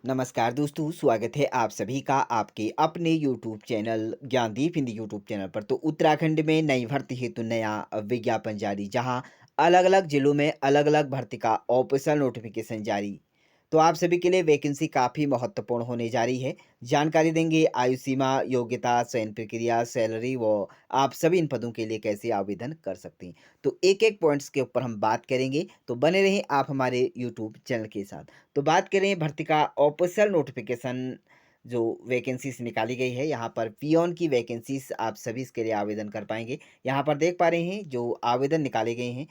नमस्कार दोस्तों, स्वागत है आप सभी का आपके अपने YouTube channel Gyandeep Hindi YouTube channel पर। तो उत्तराखंड में नई भर्ती हेतु नया विज्ञापन जारी, जहां अलग-अलग जिलों में अलग-अलग भर्ती का ऑफिशियल नोटिफिकेशन जारी। तो आप सभी के लिए वैकेंसी काफ़ी महत्वपूर्ण होने जा रही है। जानकारी देंगे आयु सीमा, योग्यता, चयन प्रक्रिया, सैलरी व आप सभी इन पदों के लिए कैसे आवेदन कर सकते हैं। तो एक-एक पॉइंट्स के ऊपर हम बात करेंगे, तो बने रहें आप हमारे यूट्यूब चैनल के साथ। तो बात करें भर्ती का ऑफिशियल नोटिफिकेशन, जो वैकेंसीज निकाली गई है, यहाँ पर पियोन की वैकेंसीज आप सभी इसके लिए आवेदन कर पाएंगे। यहाँ पर देख पा रहे हैं जो आवेदन निकाले गए हैं,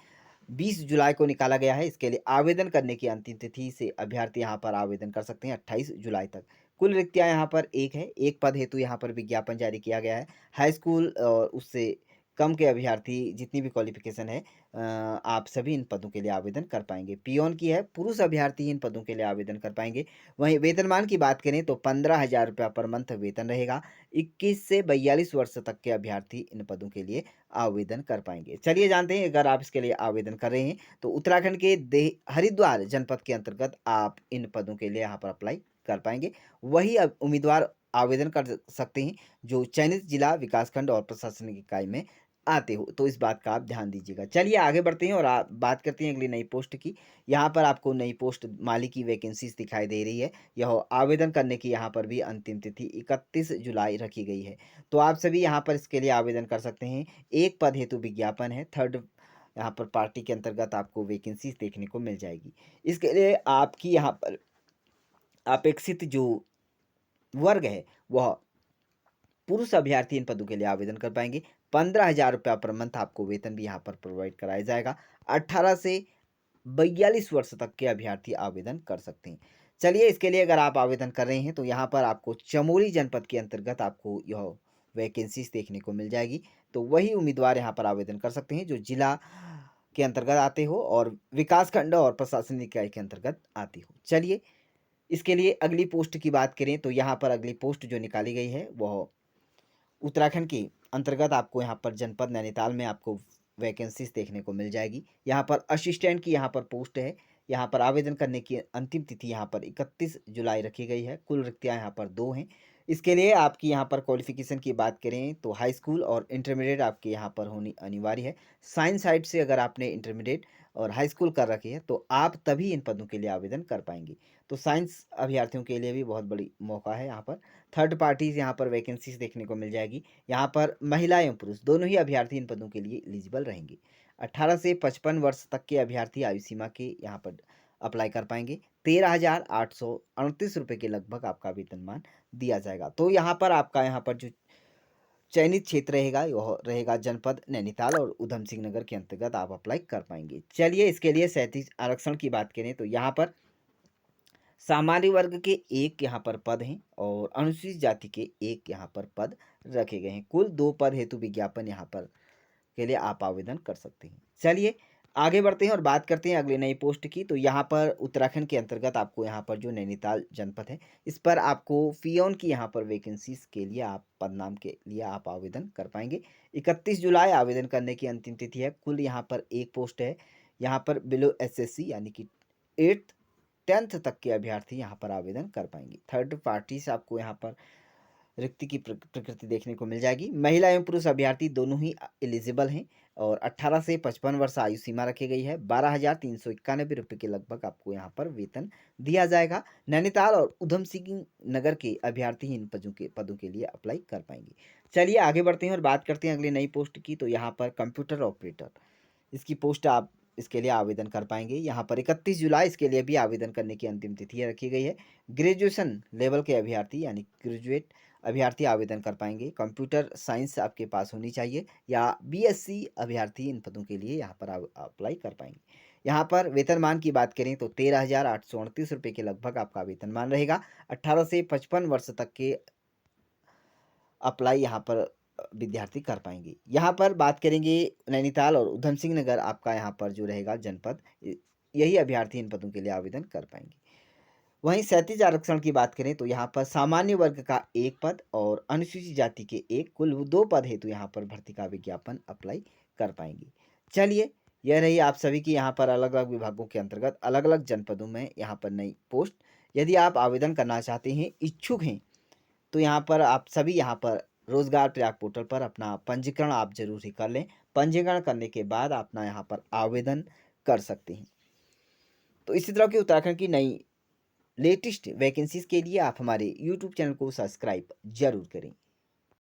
20 जुलाई को निकाला गया है। इसके लिए आवेदन करने की अंतिम तिथि से अभ्यर्थी यहाँ पर आवेदन कर सकते हैं 28 जुलाई तक। कुल रिक्तियाँ यहाँ पर एक है, एक पद हेतु यहाँ पर विज्ञापन जारी किया गया है। हाई स्कूल और उससे कम के अभ्यर्थी जितनी भी क्वालिफिकेशन है, आप सभी इन पदों के लिए आवेदन कर पाएंगे। पियोन की है, पुरुष अभ्यर्थी इन पदों के लिए आवेदन कर पाएंगे। वहीं वेतनमान की बात करें तो 15,000 रुपया पर मंथ वेतन रहेगा। 21 से 42 वर्ष तक के अभ्यर्थी इन पदों के लिए आवेदन कर पाएँगे। चलिए जानते हैं, अगर आप इसके लिए आवेदन कर रहे हैं, तो उत्तराखंड के हरिद्वार जनपद के अंतर्गत आप इन पदों के लिए यहाँ पर अप्लाई कर पाएँगे। वही उम्मीदवार आवेदन कर सकते हैं जो चयनित जिला, विकासखंड और प्रशासनिक इकाई में आते हो, तो इस बात का आप ध्यान दीजिएगा। चलिए आगे बढ़ते हैं और बात करते हैं अगली नई पोस्ट की। यहाँ पर आपको नई पोस्ट माली की वैकेंसीज़ दिखाई दे रही है। यह आवेदन करने की यहाँ पर भी अंतिम तिथि 31 जुलाई रखी गई है। तो आप सभी यहाँ पर इसके लिए आवेदन कर सकते हैं। एक पद हेतु विज्ञापन है, थर्ड यहाँ पर पार्टी के अंतर्गत आपको वैकेंसीज़ देखने को मिल जाएगी। इसके लिए आपकी यहाँ पर अपेक्षित जो वर्ग है, वह पुरुष अभ्यर्थी इन पदों के लिए आवेदन कर पाएँगे। 15,000 रुपया पर मंथ आपको वेतन भी यहाँ पर प्रोवाइड कराया जाएगा। 18 से 42 वर्ष तक के अभ्यर्थी आवेदन कर सकते हैं। चलिए इसके लिए अगर आप आवेदन कर रहे हैं, तो यहाँ पर आपको चमोली जनपद के अंतर्गत आपको यह वैकेंसीज़ देखने को मिल जाएगी। तो वही उम्मीदवार यहाँ पर आवेदन कर सकते हैं जो जिला के अंतर्गत आते हो और विकासखंड और प्रशासनिक इकाई के अंतर्गत आती हो। चलिए इसके लिए अगली पोस्ट की बात करें, तो यहाँ पर अगली पोस्ट जो निकाली गई है, वह उत्तराखंड के अंतर्गत आपको यहाँ पर जनपद नैनीताल में आपको वैकेंसीज देखने को मिल जाएगी। यहाँ पर असिस्टेंट की यहाँ पर पोस्ट है। यहाँ पर आवेदन करने की अंतिम तिथि यहाँ पर 31 जुलाई रखी गई है। कुल रिक्तियाँ यहाँ पर 2 हैं। इसके लिए आपकी यहाँ पर क्वालिफिकेशन की बात करें तो हाई स्कूल और इंटरमीडिएट आपके यहाँ पर होनी अनिवार्य है। साइंस साइड से अगर आपने इंटरमीडिएट और हाई स्कूल कर रखी है, तो आप तभी इन पदों के लिए आवेदन कर पाएंगे। तो साइंस अभ्यर्थियों के लिए भी बहुत बड़ी मौका है यहाँ पर। थर्ड पार्टीज़ यहाँ पर वैकेंसीज़ देखने को मिल जाएगी। यहाँ पर महिला एवं पुरुष दोनों ही अभ्यर्थी इन पदों के लिए एलिजिबल रहेंगे। 18 से 55 वर्ष तक के अभ्यर्थी आयु सीमा के यहाँ पर अप्लाई कर पाएँगे। 13,838 रुपए के लगभग आपका वेतनमान दिया जाएगा। तो यहाँ पर आपका यहाँ पर जो चयनित क्षेत्र रहेगा, वह रहेगा जनपद नैनीताल और ऊधम सिंह नगर के अंतर्गत आप अप्लाई कर पाएँगे। चलिए इसके लिए 37 आरक्षण की बात करें, तो यहाँ पर सामान्य वर्ग के 1 यहाँ पर पद हैं और अनुसूचित जाति के 1 यहाँ पर पद रखे गए हैं। कुल 2 पद हेतु विज्ञापन यहाँ पर के लिए आप आवेदन कर सकते हैं। चलिए आगे बढ़ते हैं और बात करते हैं अगली नई पोस्ट की। तो यहाँ पर उत्तराखंड के अंतर्गत आपको यहाँ पर जो नैनीताल जनपद है, इस पर आपको पियोन की यहाँ पर वैकेंसीज़ के लिए आप पद नाम के लिए आप आवेदन कर पाएँगे। 31 जुलाई आवेदन करने की अंतिम तिथि है। कुल यहाँ पर 1 पोस्ट है। यहाँ पर बिलो एसएससी यानी कि 8th 10th तक के अभ्यर्थी यहाँ पर आवेदन कर पाएँगे। थर्ड पार्टी से आपको यहाँ पर रिक्ति की प्रकृति देखने को मिल जाएगी। महिला एवं पुरुष अभ्यर्थी दोनों ही एलिजिबल हैं और 18 से 55 वर्ष आयु सीमा रखी गई है। 12,391 रुपये के लगभग आपको यहाँ पर वेतन दिया जाएगा। नैनीताल और ऊधम सिंह नगर के अभ्यर्थी इन पदों के लिए अप्लाई कर पाएंगे। चलिए आगे बढ़ते हैं और बात करते हैं अगली नई पोस्ट की। तो यहाँ पर कंप्यूटर ऑपरेटर, इसकी पोस्ट आप इसके लिए आवेदन कर पाएँगे। यहाँ पर 31 जुलाई इसके लिए भी आवेदन करने की अंतिम तिथि रखी गई है। ग्रेजुएशन लेवल के अभ्यर्थी यानी ग्रेजुएट अभ्यर्थी आवेदन कर पाएँगे। कंप्यूटर साइंस आपके पास होनी चाहिए या बीएससी अभ्यर्थी इन पदों के लिए यहाँ पर अप्लाई कर पाएँगे। यहाँ पर वेतनमान की बात करें तो 13,838 रुपये के लगभग आपका वेतनमान रहेगा। 18 से 55 वर्ष तक के अप्लाई यहाँ पर विद्यार्थी कर पाएँगे। यहाँ पर बात करेंगे नैनीताल और ऊधम सिंह नगर आपका यहाँ पर जो रहेगा जनपद, यही अभ्यर्थी इन पदों के लिए आवेदन कर पाएँगे। वहीं क्षैतिज आरक्षण की बात करें तो यहाँ पर सामान्य वर्ग का 1 पद और अनुसूचित जाति के 1, कुल 2 पद हेतु यहाँ पर भर्ती का विज्ञापन अप्लाई कर पाएँगे। चलिए, यह रही आप सभी की यहाँ पर अलग-अलग विभागों के अंतर्गत अलग-अलग जनपदों में यहाँ पर नई पोस्ट। यदि आप आवेदन करना चाहते हैं, इच्छुक हैं, तो यहाँ पर आप सभी यहाँ पर रोज़गार प्रयाग पोर्टल पर अपना पंजीकरण आप ज़रूर ही कर लें। पंजीकरण करने के बाद अपना यहाँ पर आवेदन कर सकते हैं। तो इसी तरह की उत्तराखंड की नई लेटेस्ट वैकेंसीज़ के लिए आप हमारे यूट्यूब चैनल को सब्सक्राइब ज़रूर करें।